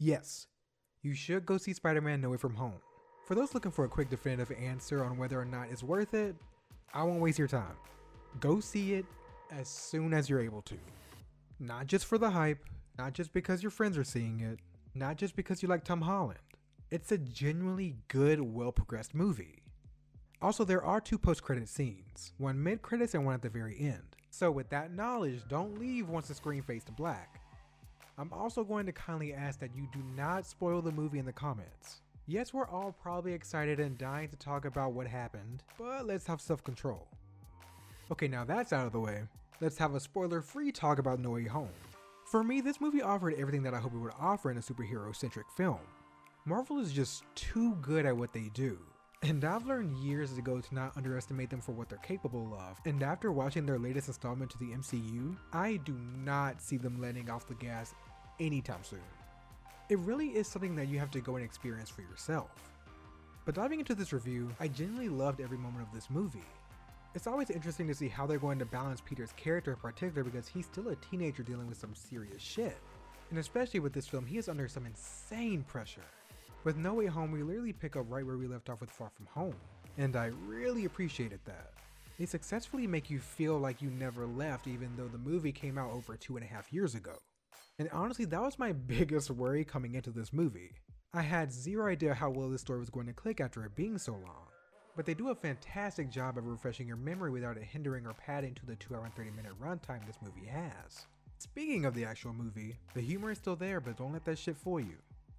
Yes, you should go see Spider-Man No Way From Home. For those looking for a quick definitive answer on whether or not it's worth it, I won't waste your time. Go see it as soon as you're able to. Not just for the hype, not just because your friends are seeing it, not just because you like Tom Holland. It's a genuinely good, well-progressed movie. Also, there are 2 post-credit scenes, one mid-credits and one at the very end. So with that knowledge, don't leave once the screen fades to black. I'm also going to kindly ask that you do not spoil the movie in the comments. Yes, we're all probably excited and dying to talk about what happened, but let's have self-control. Okay, now that's out of the way, let's have a spoiler-free talk about No Way Home. For me, this movie offered everything that I hope it would offer in a superhero-centric film. Marvel is just too good at what they do. And I've learned years ago to not underestimate them for what they're capable of, and after watching their latest installment to the MCU, I do not see them letting off the gas anytime soon. It really is something that you have to go and experience for yourself. But diving into this review, I genuinely loved every moment of this movie. It's always interesting to see how they're going to balance Peter's character in particular because he's still a teenager dealing with some serious shit. And especially with this film, he is under some insane pressure. With No Way Home, we literally pick up right where we left off with Far From Home, and I really appreciated that. They successfully make you feel like you never left even though the movie came out over 2.5 years ago. And honestly, that was my biggest worry coming into this movie. I had zero idea how well this story was going to click after it being so long. But they do a fantastic job of refreshing your memory without it hindering or padding to the 2 hour and 30 minute runtime this movie has. Speaking of the actual movie, the humor is still there, but don't let that shit fool you.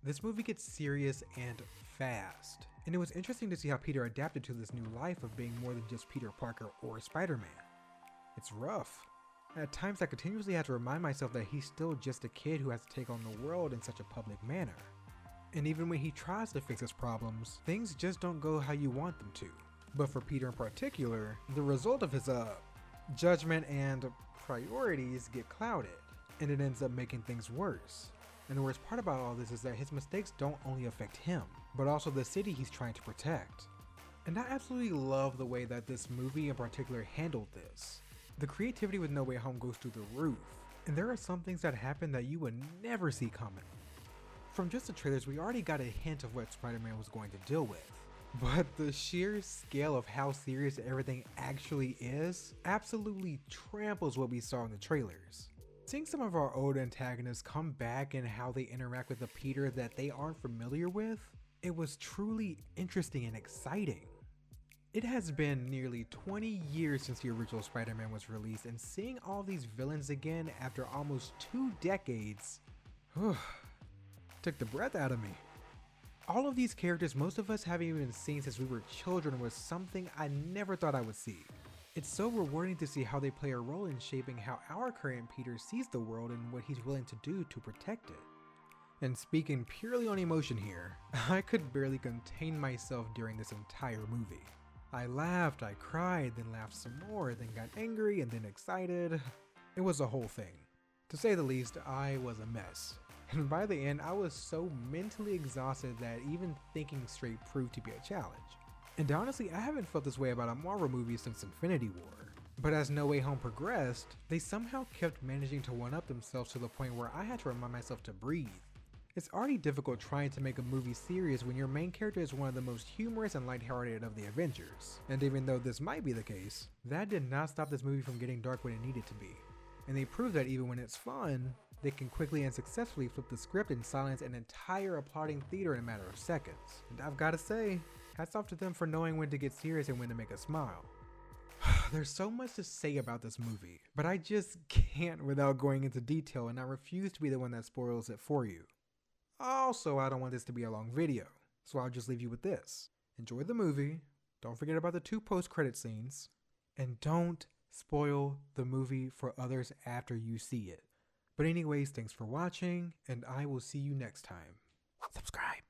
This movie gets serious and fast, and it was interesting to see how Peter adapted to this new life of being more than just Peter Parker or Spider-Man. It's rough. At times I continuously have to remind myself that he's still just a kid who has to take on the world in such a public manner. And even when he tries to fix his problems, things just don't go how you want them to. But for Peter in particular, the result of his judgment and priorities get clouded, and it ends up making things worse. And the worst part about all this is that his mistakes don't only affect him, but also the city he's trying to protect. And I absolutely love the way that this movie in particular handled this. The creativity with No Way Home goes through the roof, and there are some things that happen that you would never see coming. From just the trailers, we already got a hint of what Spider-Man was going to deal with. But the sheer scale of how serious everything actually is absolutely tramples what we saw in the trailers. Seeing some of our old antagonists come back and how they interact with a Peter that they aren't familiar with, it was truly interesting and exciting. It has been nearly 20 years since the original Spider-Man was released, and seeing all these villains again after almost 2 decades, took the breath out of me. All of these characters most of us haven't even seen since we were children was something I never thought I would see. It's so rewarding to see how they play a role in shaping how our current Peter sees the world and what he's willing to do to protect it. And speaking purely on emotion here, I could barely contain myself during this entire movie. I laughed, I cried, then laughed some more, then got angry, and then excited. It was a whole thing. To say the least, I was a mess. And by the end, I was so mentally exhausted that even thinking straight proved to be a challenge. And honestly, I haven't felt this way about a Marvel movie since Infinity War. But as No Way Home progressed, they somehow kept managing to one-up themselves to the point where I had to remind myself to breathe. It's already difficult trying to make a movie serious when your main character is one of the most humorous and lighthearted of the Avengers. And even though this might be the case, that did not stop this movie from getting dark when it needed to be. And they proved that even when it's fun, they can quickly and successfully flip the script and silence an entire applauding theater in a matter of seconds. And I've gotta say, hats off to them for knowing when to get serious and when to make us smile. There's so much to say about this movie, but I just can't without going into detail, and I refuse to be the one that spoils it for you. Also, I don't want this to be a long video, so I'll just leave you with this. Enjoy the movie, don't forget about the 2 post-credit scenes, and don't spoil the movie for others after you see it. But anyways, thanks for watching, and I will see you next time. Subscribe.